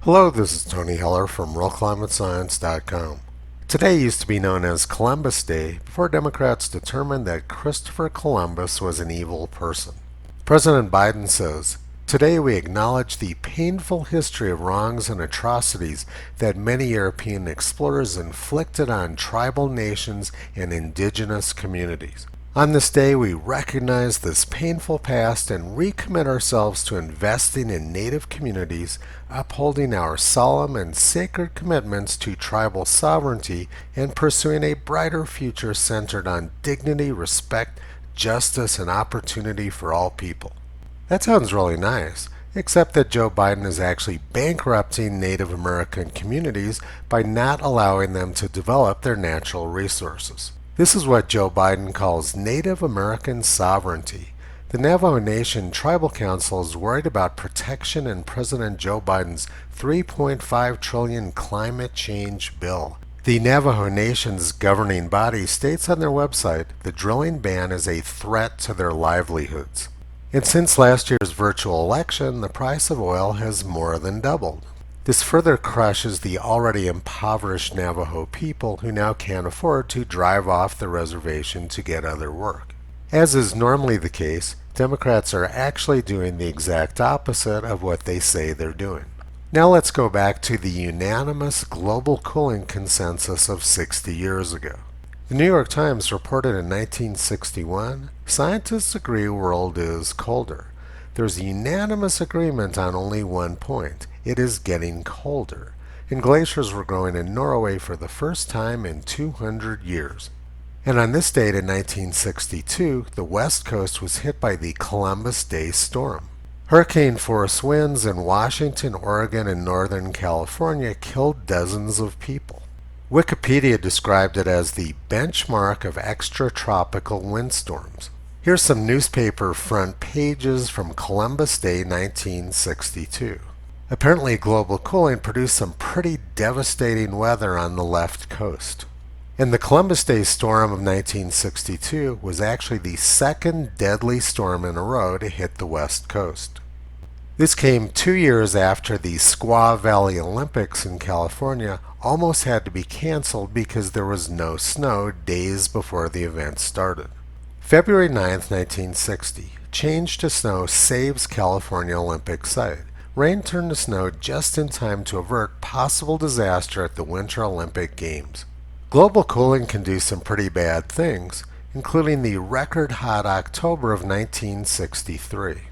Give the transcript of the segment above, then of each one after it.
Hello, this is Tony Heller from RealClimateScience.com. Today used to be known as Columbus Day before Democrats determined that Christopher Columbus was an evil person. President Biden says, "Today we acknowledge the painful history of wrongs and atrocities that many European explorers inflicted on tribal nations and indigenous communities. On this day, we recognize this painful past and recommit ourselves to investing in Native communities, upholding our solemn and sacred commitments to tribal sovereignty, and pursuing a brighter future centered on dignity, respect, justice, and opportunity for all people." That sounds really nice, except that Joe Biden is actually bankrupting Native American communities by not allowing them to develop their natural resources. This is what Joe Biden calls Native American sovereignty. The Navajo Nation Tribal Council is worried about protection in President Joe Biden's $3.5 trillion climate change bill. The Navajo Nation's governing body states on their website the drilling ban is a threat to their livelihoods. And since last year's virtual election, the price of oil has more than doubled. This further crushes the already impoverished Navajo people who now can't afford to drive off the reservation to get other work. As is normally the case, Democrats are actually doing the exact opposite of what they say they're doing. Now let's go back to the unanimous global cooling consensus of 60 years ago. The New York Times reported in 1961, "Scientists agree world is colder. There's unanimous agreement on only one point. It is getting colder, and glaciers were growing in Norway for the first time in 200 years. And on this date in 1962, the West Coast was hit by the Columbus Day storm. Hurricane-force winds in Washington, Oregon, and Northern California killed dozens of people. Wikipedia described it as the benchmark of extratropical windstorms. Here's some newspaper front pages from Columbus Day 1962. Apparently, global cooling produced some pretty devastating weather on the left coast. And the Columbus Day storm of 1962 was actually the second deadly storm in a row to hit the west coast. This came 2 years after the Squaw Valley Olympics in California almost had to be canceled because there was no snow days before the event started. February 9, 1960, change to snow saves California Olympic site. Rain turned to snow just in time to avert possible disaster at the Winter Olympic Games. Global cooling can do some pretty bad things, including the record-hot October of 1963.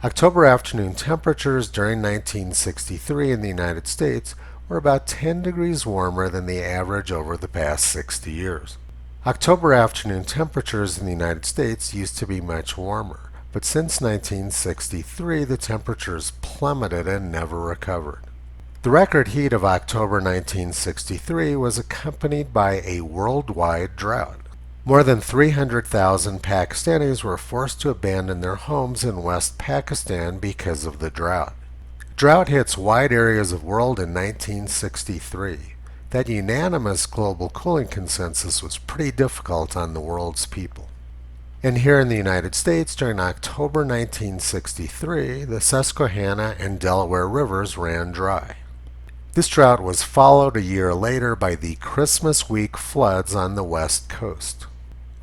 October afternoon temperatures during 1963 in the United States were about 10 degrees warmer than the average over the past 60 years. October afternoon temperatures in the United States used to be much warmer, but since 1963 the temperatures plummeted and never recovered. The record heat of October 1963 was accompanied by a worldwide drought. More than 300,000 Pakistanis were forced to abandon their homes in West Pakistan because of the drought. Drought hits wide areas of world in 1963. That unanimous global cooling consensus was pretty difficult on the world's people. And here in the United States, during October 1963, the Susquehanna and Delaware rivers ran dry. This drought was followed a year later by the Christmas week floods on the west coast.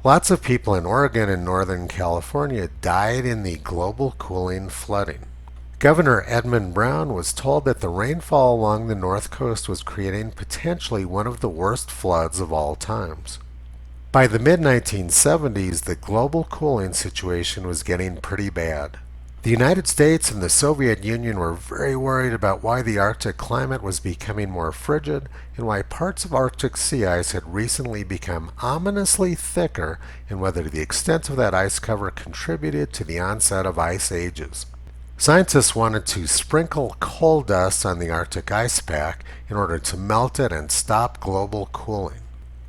Lots of people in Oregon and Northern California died in the global cooling flooding. Governor Edmund Brown was told that the rainfall along the north coast was creating potentially one of the worst floods of all times. By the mid-1970s, the global cooling situation was getting pretty bad. The United States and the Soviet Union were very worried about why the Arctic climate was becoming more frigid and why parts of Arctic sea ice had recently become ominously thicker, and whether the extent of that ice cover contributed to the onset of ice ages. Scientists wanted to sprinkle coal dust on the Arctic ice pack in order to melt it and stop global cooling.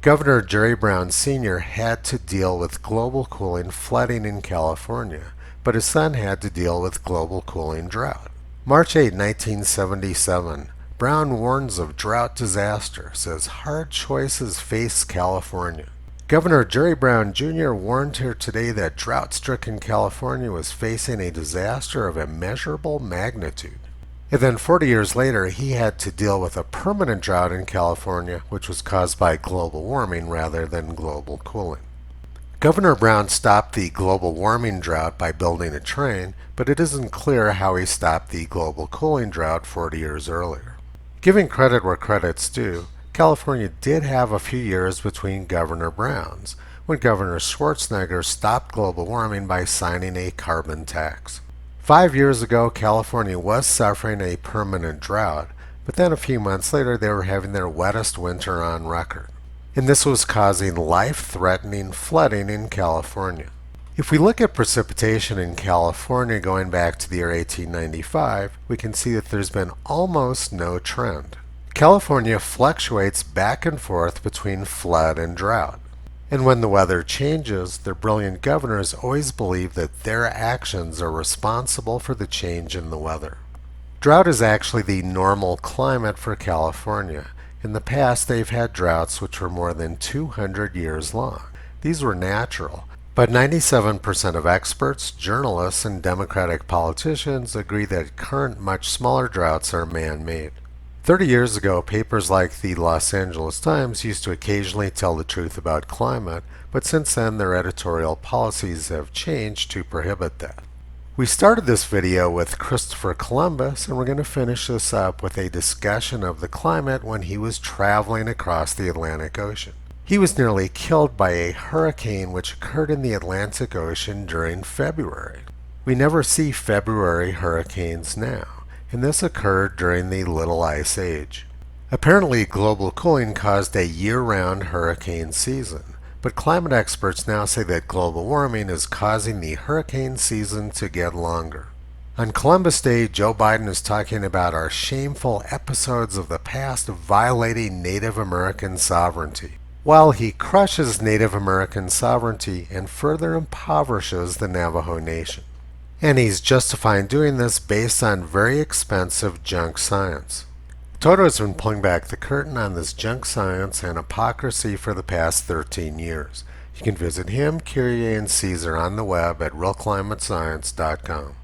Governor Jerry Brown Sr. had to deal with global cooling flooding in California, but his son had to deal with global cooling drought. March 8, 1977, Brown warns of drought disaster, says hard choices face California. Governor Jerry Brown Jr. warned here today that drought-stricken California was facing a disaster of immeasurable magnitude. And then 40 years later, he had to deal with a permanent drought in California, which was caused by global warming rather than global cooling. Governor Brown stopped the global warming drought by building a train, but it isn't clear how he stopped the global cooling drought 40 years earlier. Giving credit where credit's due, California did have a few years between Governor Brown's, when Governor Schwarzenegger stopped global warming by signing a carbon tax. 5 years ago, California was suffering a permanent drought, but then a few months later they were having their wettest winter on record. And this was causing life-threatening flooding in California. If we look at precipitation in California going back to the year 1895, we can see that there's been almost no trend. California fluctuates back and forth between flood and drought. And when the weather changes, their brilliant governors always believe that their actions are responsible for the change in the weather. Drought is actually the normal climate for California. In the past, they've had droughts which were more than 200 years long. These were natural, but 97% of experts, journalists, and Democratic politicians agree that current much smaller droughts are man-made. 30 years ago, papers like the Los Angeles Times used to occasionally tell the truth about climate, but since then their editorial policies have changed to prohibit that. We started this video with Christopher Columbus, and we're going to finish this up with a discussion of the climate when he was traveling across the Atlantic Ocean. He was nearly killed by a hurricane which occurred in the Atlantic Ocean during February. We never see February hurricanes now, and this occurred during the Little Ice Age. Apparently, global cooling caused a year-round hurricane season. But climate experts now say that global warming is causing the hurricane season to get longer. On Columbus Day, Joe Biden is talking about our shameful episodes of the past violating Native American sovereignty, while he crushes Native American sovereignty and further impoverishes the Navajo Nation. And he's justifying doing this based on very expensive junk science. Toto has been pulling back the curtain on this junk science and hypocrisy for the past 13 years. You can visit him, Kyrie, and Caesar on the web at realclimatescience.com.